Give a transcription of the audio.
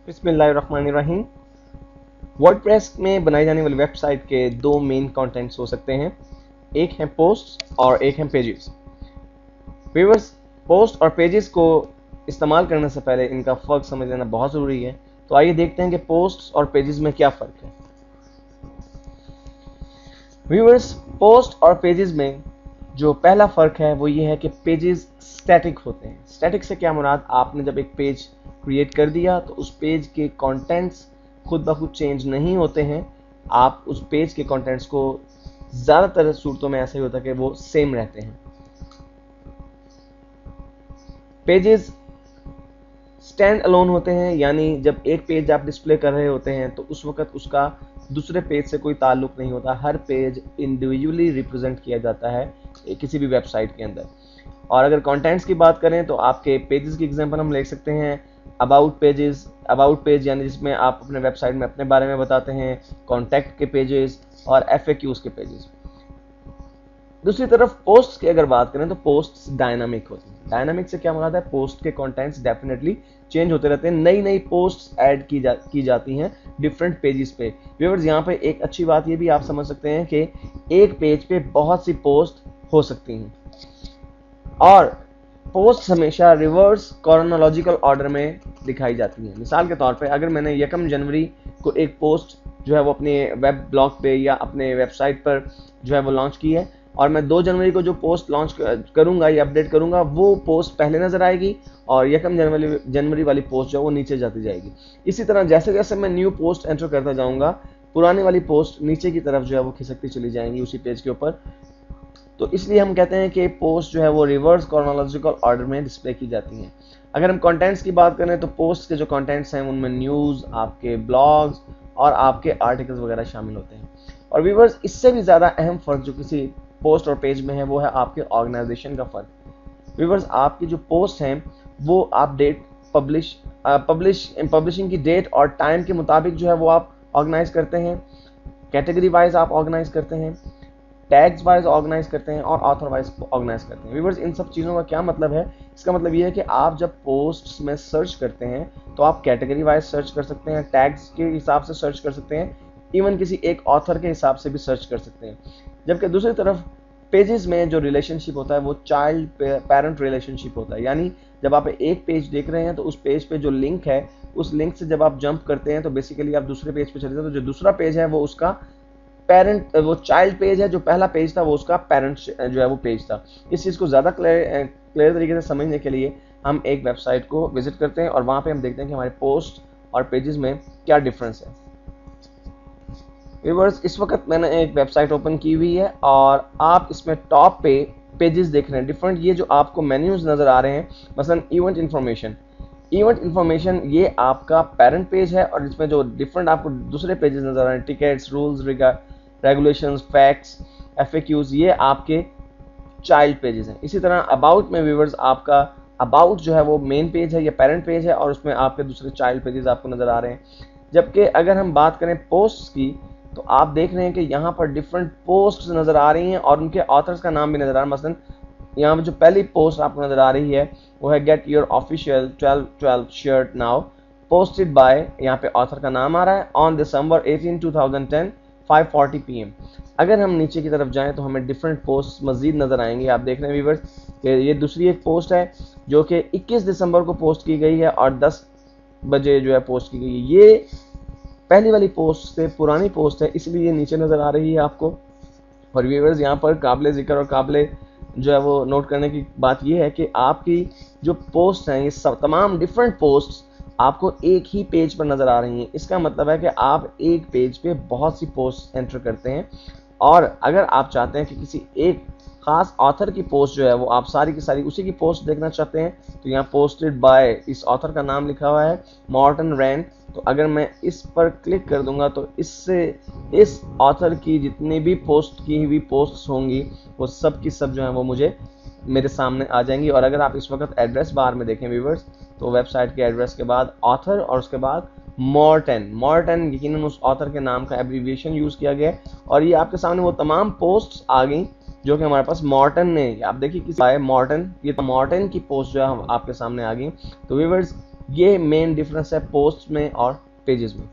बिस्मिल्लाहिर्रहमानिर्रहीम। वर्डप्रेस में बनाई जाने वाली वेबसाइट के दो मेन कंटेंट्स हो सकते हैं, एक है पोस्ट और एक है पेजेस। व्यूअर्स, पोस्ट और पेजेस को इस्तेमाल करने से पहले इनका फ़र्क समझ लेना बहुत ज़रूरी है। तो आइए देखते हैं कि पोस्ट और पेजेस में क्या फ़र्क है। व्यूअर्स, पोस्ट और पेजेस में जो पहला फ़र्क है वो ये है कि पेजेस स्टैटिक होते हैं। स्टैटिक से क्या मुराद, आपने जब एक पेज क्रिएट कर दिया तो उस पेज के कंटेंट्स खुद ब खुद चेंज नहीं होते हैं। आप उस पेज के कंटेंट्स को ज़्यादातर सूरतों में ऐसा ही होता है कि वो सेम रहते हैं। पेजेस स्टैंड अलोन होते हैं, यानी जब एक पेज आप डिस्प्ले कर रहे होते हैं तो उस वक्त उसका दूसरे पेज से कोई ताल्लुक नहीं होता। हर पेज इंडिविजुअली रिप्रेजेंट किया जाता है किसी भी वेबसाइट के अंदर। और अगर कंटेंट्स की बात करें तो आपके पेजेस की एग्जांपल हम ले सकते हैं अबाउट पेज यानी जिसमें आप अपने वेबसाइट में अपने बारे में बताते हैं, कॉन्टैक्ट के पेजेस और FAQs के पेजेस। दूसरी तरफ पोस्ट की अगर बात करें तो पोस्ट डायनामिक होती है। डायनामिक से क्या मुराद है, पोस्ट के कंटेंट्स डेफिनेटली चेंज होते रहते हैं, नई नई पोस्ट ऐड की जाती हैं डिफरेंट पेजेस पे। व्यूअर्स, यहाँ पे एक अच्छी बात ये भी आप समझ सकते हैं कि एक पेज पे बहुत सी पोस्ट हो सकती हैं और पोस्ट हमेशा रिवर्स क्रोनोलॉजिकल ऑर्डर में दिखाई जाती है। मिसाल के तौर पे अगर मैंने 1 जनवरी को एक पोस्ट जो है वो अपने वेब ब्लॉग पे या अपने वेबसाइट पर जो है वो लॉन्च की है और मैं 2 जनवरी को जो पोस्ट लॉन्च करूंगा या अपडेट करूंगा वो पोस्ट पहले नजर आएगी और 1 जनवरी वाली पोस्ट जो है वो नीचे जाती जाएगी। इसी तरह जैसे जैसे मैं न्यू पोस्ट एंटर करता जाऊंगा, पुरानी वाली पोस्ट नीचे की तरफ जो है वो खिसकती चली जाएंगी उसी पेज के ऊपर। तो इसलिए हम कहते हैं कि पोस्ट जो है वो रिवर्स क्रोनोलॉजिकल ऑर्डर में डिस्प्ले की जाती हैं। अगर हम कंटेंट्स की बात करें तो पोस्ट के जो कंटेंट्स हैं उनमें न्यूज़, आपके ब्लॉग्स और आपके आर्टिकल्स वगैरह शामिल होते हैं। और व्यूअर्स, इससे भी ज़्यादा अहम फ़र्क जो किसी पोस्ट और पेज में है वो है आपके ऑर्गेनाइजेशन का फ़र्क। व्यूअर्स, आपकी जो पोस्ट हैं वो आप डेट पब्लिशिंग की डेट और टाइम के मुताबिक जो है वो आप ऑर्गेनाइज करते हैं, कैटेगरी वाइज आप ऑर्गेनाइज करते हैं, टैग्स वाइज ऑर्गेनाइज करते हैं और ऑथर वाइज ऑर्गेनाइज करते हैं। व्यूअर्स, इन सब चीज़ों का क्या मतलब है, इसका मतलब ये है कि आप जब पोस्ट्स में सर्च करते हैं तो आप कैटेगरी वाइज सर्च कर सकते हैं, टैग्स के हिसाब से सर्च कर सकते हैं, इवन किसी एक ऑथर के हिसाब से भी सर्च कर सकते हैं। जबकि दूसरी तरफ पेजेस में जो रिलेशनशिप होता है वो चाइल्ड पेरेंट रिलेशनशिप होता है, यानी जब आप एक पेज देख रहे हैं तो उस पेज पे जो लिंक है उस लिंक से जब आप जंप करते हैं तो बेसिकली आप दूसरे पेज पे चले जाते हैं। तो जो दूसरा पेज है वो उसका पेरेंट, वो चाइल्ड पेज है, जो पहला पेज था वो उसका पेरेंट जो है वो पेज था। इस चीज़ को ज़्यादा क्लियर तरीके से समझने के लिए हम एक वेबसाइट को विजिट करते हैं और वहाँ पे हम देखते हैं कि हमारे पोस्ट और पेजेस में क्या डिफरेंस है। व्यूअर्स, इस वक्त मैंने एक वेबसाइट ओपन की हुई है और आप इसमें टॉप पे पेजेस देख रहे हैं डिफरेंट। ये जो आपको मेन्यूज नज़र आ रहे हैं, मसलन इवेंट इन्फॉर्मेशन ये आपका पेरेंट पेज है और इसमें जो डिफरेंट आपको दूसरे पेजेस नज़र आ रहे हैं, tickets, rules, regulations, facts, FAQs, ये आपके चाइल्ड पेजेस हैं। इसी तरह अबाउट में व्यूअर्स, आपका अबाउट जो है वो मेन पेज है या पेरेंट पेज है और उसमें आपके दूसरे चाइल्ड पेजेस आपको नज़र आ रहे हैं। जबकि अगर हम बात करें पोस्ट्स की तो आप देख रहे हैं कि यहाँ पर डिफरेंट पोस्ट्स नज़र आ रही हैं और उनके ऑथर्स का नाम भी नज़र आ रहा है। मसलन यहाँ पर जो पहली पोस्ट आपको नज़र आ रही है वो है get your official 12/12 shirt now, posted bye, यहाँ पे ऑथर का नाम आ रहा है, ऑन December 18, 2010 5:40 PM। अगर हम नीचे की तरफ जाएं तो हमें डिफरेंट पोस्ट मजीद नज़र आएंगे। आप देख रहे हैं व्यूअर्स कि ये दूसरी एक पोस्ट है जो कि 21 दिसंबर को पोस्ट की गई है और 10 बजे जो है पोस्ट की गई है। ये पहली वाली पोस्ट से पुरानी पोस्ट है, इसलिए ये नीचे नज़र आ रही है आपको। और व्यूअर्स, यहाँ पर काबिल ज़िक्र और काबिल जो है वो नोट करने की बात यह है कि आपकी जो पोस्ट हैं ये सब तमाम डिफरेंट पोस्ट आपको एक ही पेज पर नज़र आ रही हैं। इसका मतलब है कि आप एक पेज पे बहुत सी पोस्ट एंटर करते हैं और अगर आप चाहते हैं कि किसी एक ख़ास ऑथर की पोस्ट जो है वो आप सारी की सारी उसी की पोस्ट देखना चाहते हैं तो यहाँ पोस्टेड बाय, इस ऑथर का नाम लिखा हुआ है मॉर्टन रैन। तो अगर मैं इस पर क्लिक कर दूंगा तो इससे इस ऑथर की जितनी भी पोस्ट की हुई पोस्ट्स होंगी वो सब की सब जो है वो मुझे मेरे सामने आ जाएंगी। और अगर आप इस वक्त एड्रेस बार में देखें व्यूअर्स तो वेबसाइट के एड्रेस के बाद ऑथर और उसके बाद मॉर्टन यकीनन उस ऑथर के नाम का एब्रीविएशन यूज़ किया गया है और ये आपके सामने वो तमाम पोस्ट्स आ गई जो कि हमारे पास मॉर्टन ने, आप देखिए किसी मॉर्टन, ये तो मॉर्टन की पोस्ट जो है आपके सामने आ गई। तो व्यूअर्स, ये मेन डिफरेंस है पोस्ट में और पेजेस में।